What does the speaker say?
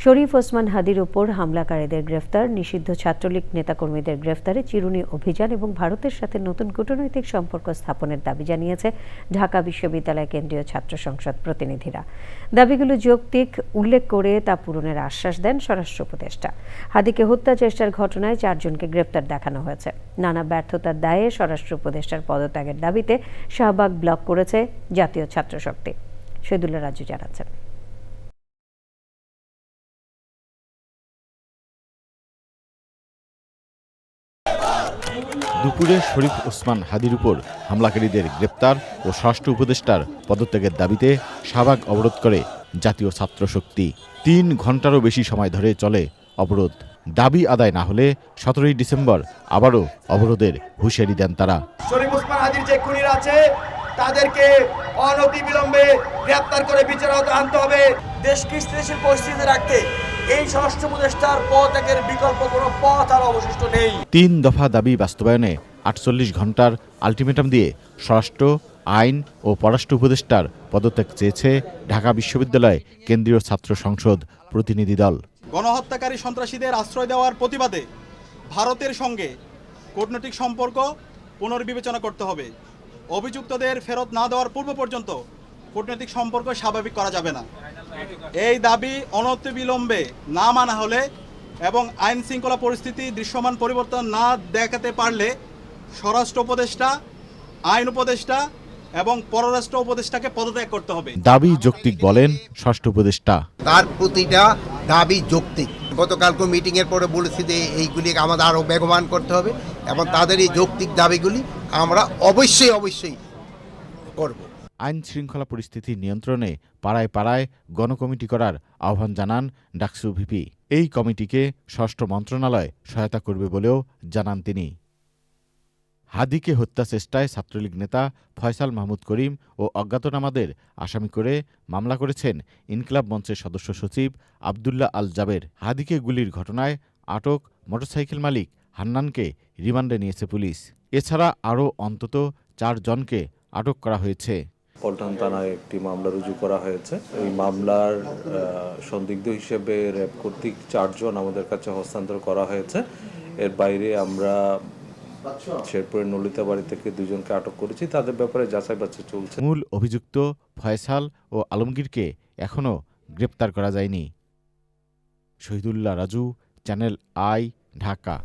শরীফ ওসমান হাদির উপর হামলাকারীদের গ্রেফতার, নিষিদ্ধ ছাত্রলীগ নেতাকর্মীদের গ্রেফতারে চিরুনি অভিযান এবং ভারতের সাথে নতুন কূটনৈতিক সম্পর্ক স্থাপনের দাবি জানিয়েছে ঢাকা বিশ্ববিদ্যালয় কেন্দ্রীয় ছাত্র সংসদ প্রতিনিধিরা। দাবিগুলো যৌক্তিক উল্লেখ করে তা পূরণের আশ্বাস দেন স্বরাষ্ট্র উপদেষ্টা। হাদিকে হত্যা চেষ্টার ঘটনায় 4 জনকে গ্রেফতার দেখানো হয়েছে। নানা ব্যর্থতার দায়ে স্বরাষ্ট্র উপদেষ্টার পদত্যাগের দাবিতে শাহবাগ ব্লক করেছে জাতীয় ছাত্র শক্তি। শহীদুল্লাহ রাজু জানাচ্ছেন। দুপুরে শরীফ ওসমান হাদির উপর হামলাকারীদের গ্রেপ্তার ও স্বরাষ্ট্র উপদেষ্টার পদত্যাগের দাবিতে শাহবাগ অবরোধ করে জাতীয় ছাত্র শক্তি। 3 ঘন্টারও বেশি সময় ধরে চলে অবরোধ। দাবি আদায় না হলে 17ই ডিসেম্বর আবারও অবরোধের হুঁশিয়ারি দেন তারা। শরীফ ওসমান হাদির যে খুনিরা আছে তাদেরকে অনতিবিলম্বে গ্রেপ্তার করে বিচারের আওতায় আনতে হবে। দেশকে স্থিতিশীল পরিস্থিতিতে রাখতে এই স্বরাষ্ট্র উপদেষ্টার পদত্যাগের বিকল্প কোনো পথ আর অবশিষ্ট নেই। 3 দফা দাবি বাস্তবায়নে 48 ঘন্টার আলটিমেটাম দিয়ে স্বরাষ্ট্র, আইন ও পররাষ্ট্র উপদেষ্টার পদত্যাগ চেয়েছে ঢাকা বিশ্ববিদ্যালয় কেন্দ্রীয় ছাত্র সংসদ প্রতিনিধি দল। গণহত্যাকারী সন্ত্রাসীদের আশ্রয় দেওয়ার প্রতিবাদে ভারতের সঙ্গে কূটনৈতিক সম্পর্ক পুনর্বিবেচনা করতে হবে। অভিযুক্তদের ফেরত না দেওয়ার পূর্ব পর্যন্ত কূটনৈতিক সম্পর্ক স্বাভাবিক করা যাবে না। এই দাবি অনতিবিলম্বে না মানা হলে এবং আইন শৃঙ্খলা পরিস্থিতি দৃশ্যমান পরিবর্তন না দেখাতে পারলে স্বরাষ্ট্র উপদেষ্টা, আইন উপদেষ্টা এবং পররাষ্ট্র উপদেষ্টাকে পদত্যাগ করতে হবে। দাবি যৌক্তিক বলেন স্বরাষ্ট্র উপদেষ্টা। তার প্রতিটা দাবি যৌক্তিক। গতকালকে মিটিংয়ের পরে বলেছি যে এইগুলি আমাদের আরও বেগবান করতে হবে এবং তাদের এই যৌক্তিক দাবিগুলি আমরা অবশ্যই করব। আইন শৃঙ্খলা পরিস্থিতি নিয়ন্ত্রণে পাড়ায় পাড়ায় গণকমিটি করার আহ্বান জানান ডাকসু ভিপি। এই কমিটিকে স্বরাষ্ট্র মন্ত্রণালয় সহায়তা করবে বলেও জানান তিনি। হাদিকে হত্যা চেষ্টায় ছাত্রলীগ নেতা ফয়সাল মাহমুদ করিম ও অজ্ঞাতনামাদের আসামি করে মামলা করেছেন ইনকিলাব মঞ্চের সদস্য সচিব আবদুল্লাহ আল জাবের। হাদিকে গুলির ঘটনায় আটক মোটরসাইকেল মালিক হান্নানকে রিমান্ডে নিয়েছে পুলিশ। এছাড়া আরও অন্তত 4 জনকে আটক করা হয়েছে। পল্টন থানায় একটি মামলা রুজু করা হয়েছে। এই মামলার সন্দিগ্ধ হিসেবে র্যাব কর্তৃক 4 জন আমাদের কাছে হস্তান্তর করা হয়েছে। এর বাইরে আমরা শেরপুরের নলিতা বাড়ি থেকে 2 জনকে আটক করেছি। তাদের ব্যাপারে যাচাই বাছাই চলছে। মূল অভিযুক্ত ফয়সাল ও আলমগীরকে এখনও গ্রেপ্তার করা যায়নি। Shahidullah Raju, channel I, Dhaka.